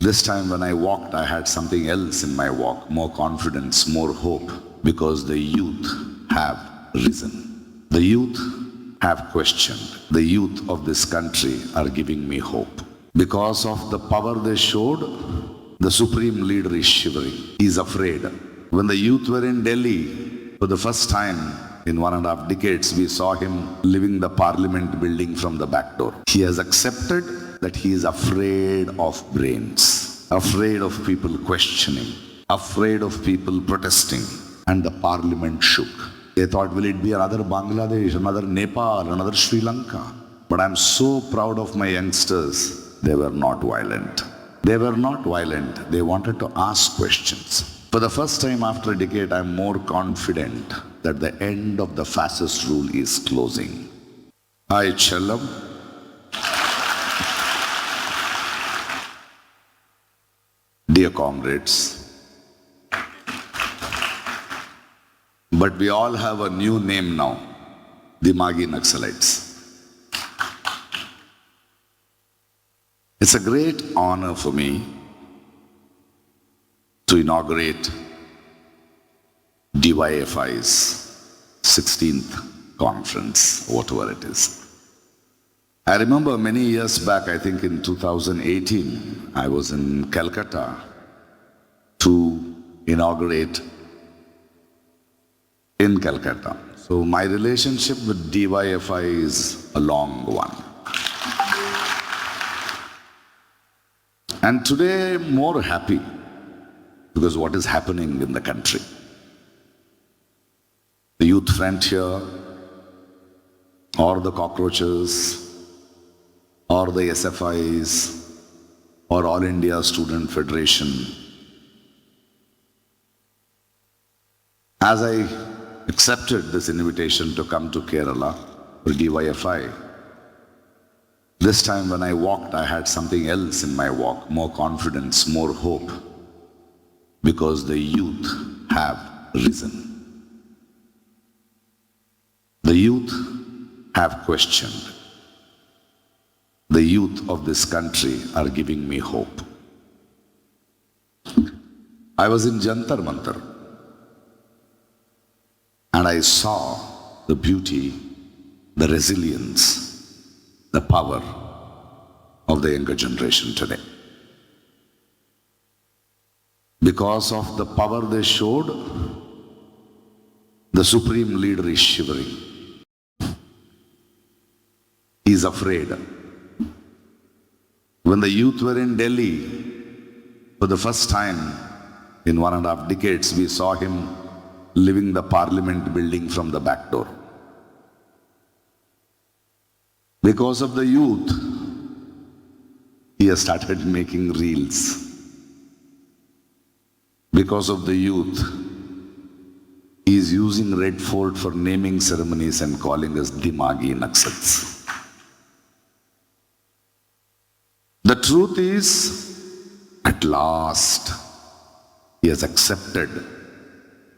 This time when I walked, I had something else in my walk, more confidence, more hope, because the youth have risen. The youth have questioned. The youth of this country are giving me hope. Because of the power they showed, the supreme leader is shivering. He is afraid. When the youth were in Delhi, for the first time in 1.5 decades, we saw him leaving the parliament building from the back door. He has accepted that he is afraid of brains, afraid of people questioning, afraid of people protesting, and the parliament shook. They thought, will it be another Bangladesh, another Nepal, another Sri Lanka? But I'm so proud of my youngsters. They were not violent. They were not violent. They wanted to ask questions. For the first time after a decade, I'm more confident that the end of the fascist rule is closing. Hi, Chellam. Dear comrades, but we all have a new name now, Dimagi Naxalites. It's a great honor for me to inaugurate DYFI's 16th conference, whatever it is. I remember many years back, I think in 2018, I was in Calcutta to inaugurate in Calcutta. So my relationship with DYFI is a long one. And today I'm more happy because what is happening in the country. The youth front here, or the cockroaches, or the SFIs, or All India Student Federation. As I accepted this invitation to come to Kerala for DYFI, this time when I walked, I had something else in my walk, more confidence, more hope, because the youth have risen. The youth have questioned. The youth of this country are giving me hope. I was in Jantar Mantar and I saw the beauty, the resilience, the power of the younger generation today. Because of the power they showed, the supreme leader is shivering. He is afraid. When the youth were in Delhi, for the first time in 1.5 decades, we saw him leaving the parliament building from the back door. Because of the youth, he has started making reels. Because of the youth, he is using Red Fort for naming ceremonies and calling us Dimagi Naxals. The truth is, at last, he has accepted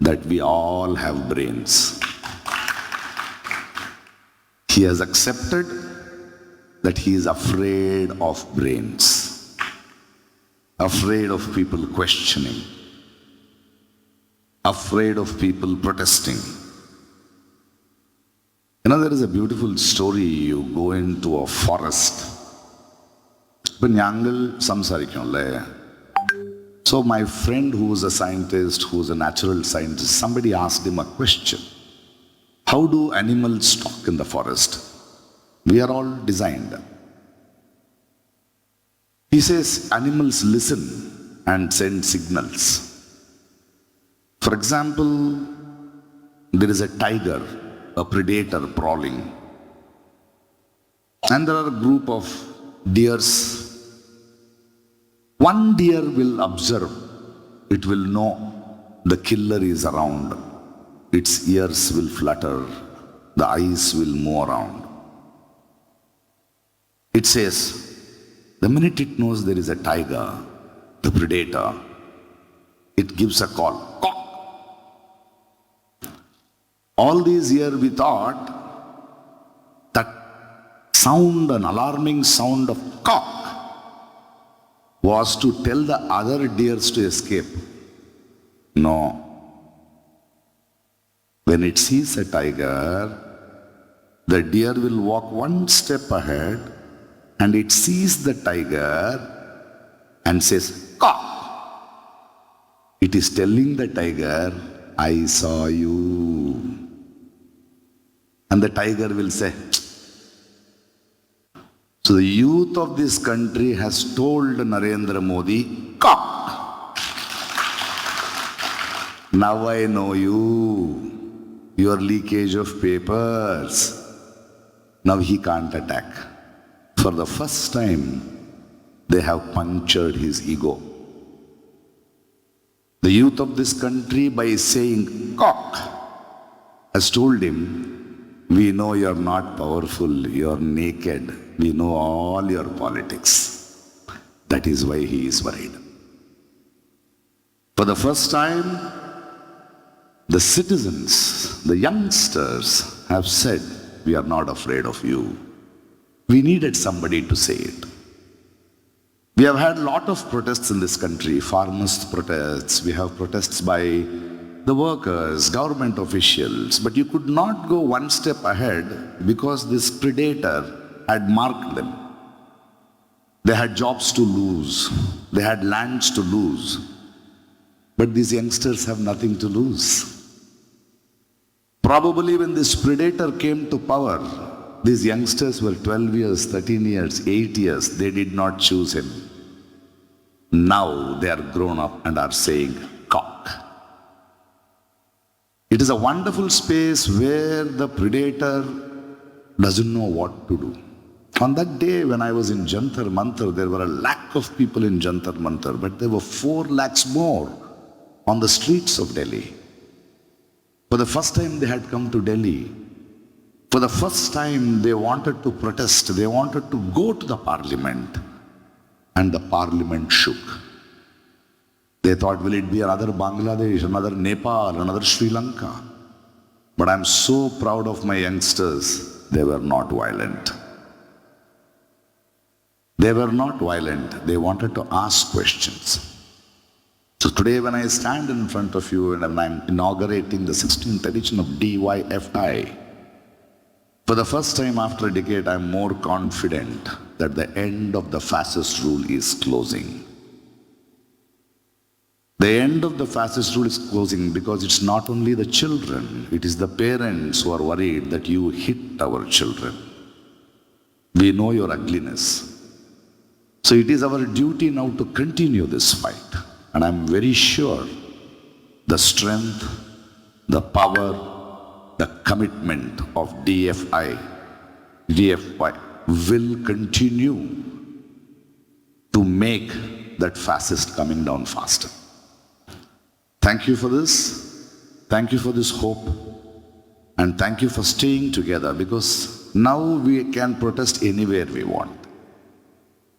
that we all have brains. He has accepted that he is afraid of brains, afraid of people questioning, afraid of people protesting. You know, there is a beautiful story. You go into a forest. So my friend who is a scientist, who is a natural scientist, somebody asked him a question. How do animals talk in the forest? We are all designed. He says animals listen and send signals. For example, there is a tiger, a predator prowling, and there are a group of deers. One deer will observe, it will know the killer is around. Its ears will flutter, the eyes will move around. It says, the minute it knows there is a tiger, the predator, it gives a call, caw. All these years we thought that sound, an alarming sound of cock, was to tell the other deers to escape. No. When it sees a tiger, the deer will walk one step ahead and it sees the tiger and says, "Caw." It is telling the tiger, "I saw you." And the tiger will say, "Tch." So the youth of this country has told Narendra Modi, "Caw. Now I know you. Your leakage of papers." Now he can't attack. For the first time, they have punctured his ego. The youth of this country, by saying "cock," has told him, "We know you're not powerful, you're naked. We know all your politics." That is why he is worried. For the first time, the citizens, the youngsters have said, "We are not afraid of you." We needed somebody to say it. We have had a lot of protests in this country, farmers' protests, we have protests by the workers, government officials, but you could not go one step ahead because this predator had marked them. They had jobs to lose, they had lands to lose, but these youngsters have nothing to lose. Probably when this predator came to power, these youngsters were 12 years, 13 years, 8 years. They did not choose him. Now they are grown up and are saying, "Cock." It is a wonderful space where the predator doesn't know what to do. On that day when I was in Jantar Mantar, there were 1 lakh of people in Jantar Mantar, but there were 4 lakhs more on the streets of Delhi. For the first time they had come to Delhi. For the first time they wanted to protest, they wanted to go to the parliament, and the parliament shook. They thought, will it be another Bangladesh, another Nepal, another Sri Lanka? But I'm so proud of my youngsters, they were not violent. They were not violent, they wanted to ask questions. So today when I stand in front of you and I'm inaugurating the 16th edition of DYFI, for the first time after a decade, I'm more confident that the end of the fascist rule is closing. The end of the fascist rule is closing because it's not only the children, it is the parents who are worried that you hit our children. We know your ugliness. So it is our duty now to continue this fight. And I'm very sure the strength, the power, the commitment of DYFI will continue to make that fascist coming down faster. Thank you for this. Thank you for this hope. And thank you for staying together, because now we can protest anywhere we want.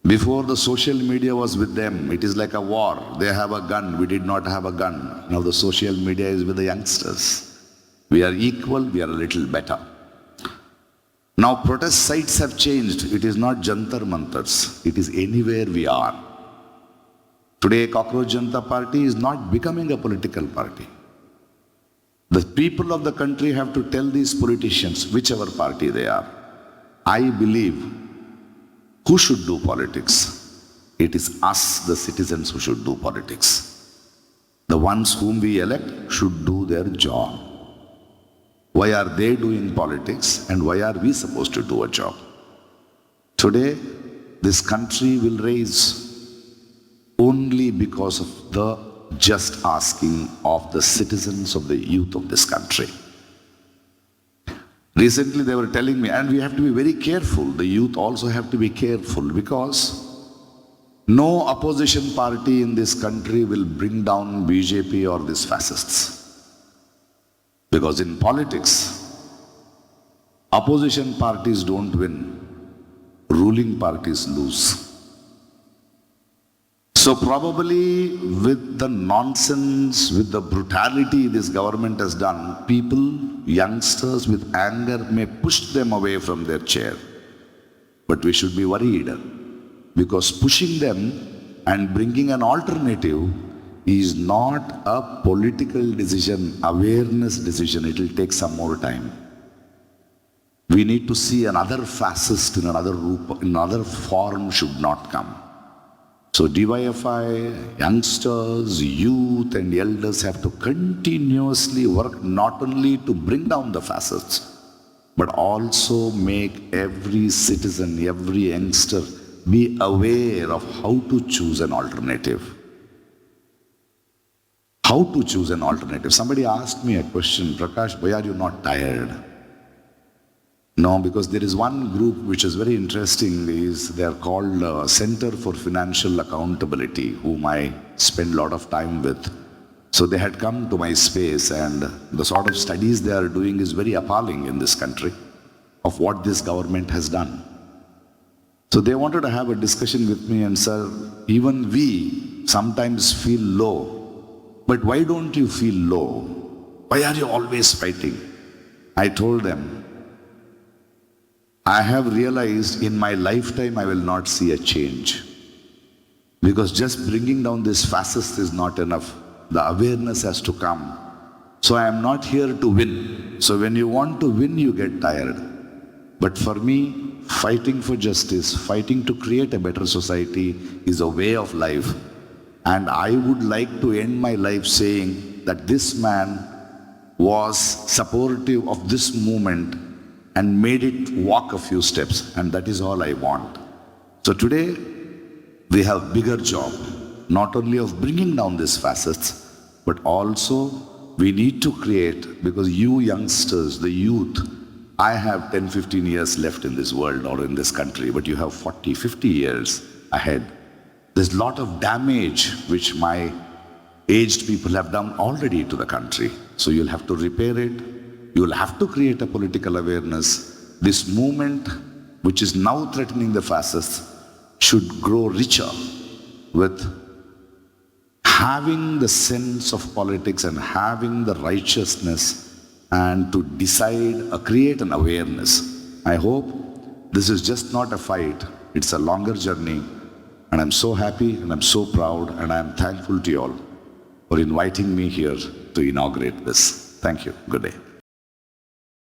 Before, the social media was with them. It is like a war. They have a gun. We did not have a gun. Now the social media is with the youngsters. We are equal. We are a little better. Now protest sites have changed. It is not Jantar Mantars. It is anywhere we are. Today, Cockroach Janata Party is not becoming a political party. The people of the country have to tell these politicians, whichever party they are. I believe who should do politics? It is us, the citizens, who should do politics. The ones whom we elect should do their job. Why are they doing politics and why are we supposed to do a job? Today, this country will raise only because of the just asking of the citizens, of the youth of this country. Recently they were telling me, and we have to be very careful, the youth also have to be careful, because no opposition party in this country will bring down BJP or these fascists. Because in politics, opposition parties don't win, ruling parties lose. So probably with the nonsense, with the brutality this government has done, people, youngsters with anger may push them away from their chair. But we should be worried, because pushing them And bringing an alternative is not a political decision, awareness decision. It will take some more time. We need to see another fascist in another form should not come. So DYFI, youngsters, youth and elders have to continuously work not only to bring down the fascists, but also make every citizen, every youngster be aware of how to choose an alternative. How to choose an alternative. Somebody asked me a question, Prakash, why are you not tired? No, because there is one group which is very interesting. They are called Center for Financial Accountability, whom I spend a lot of time with. So they had come to my space, and the sort of studies they are doing is very appalling in this country of what this government has done. So they wanted to have a discussion with me and said, even we sometimes feel low. But why don't you feel low? Why are you always fighting? I told them, I have realized in my lifetime I will not see a change. Because just bringing down this fascist is not enough. The awareness has to come. So I am not here to win. So when you want to win, you get tired. But for me, fighting for justice, fighting to create a better society is a way of life. And I would like to end my life saying that this man was supportive of this movement and made it walk a few steps, and that is all I want. So today, we have bigger job, not only of bringing down these fascists, but also we need to create, because you youngsters, the youth, I have 10, 15 years left in this world or in this country, but you have 40, 50 years ahead. There's a lot of damage which my aged people have done already to the country. So you'll have to repair it. You will have to create a political awareness. This movement, which is now threatening the fascists, should grow richer with having the sense of politics and having the righteousness and to decide, create an awareness. I hope this is just not a fight. It's a longer journey. And I'm so happy and I'm so proud and I'm thankful to you all for inviting me here to inaugurate this. Thank you. Good day.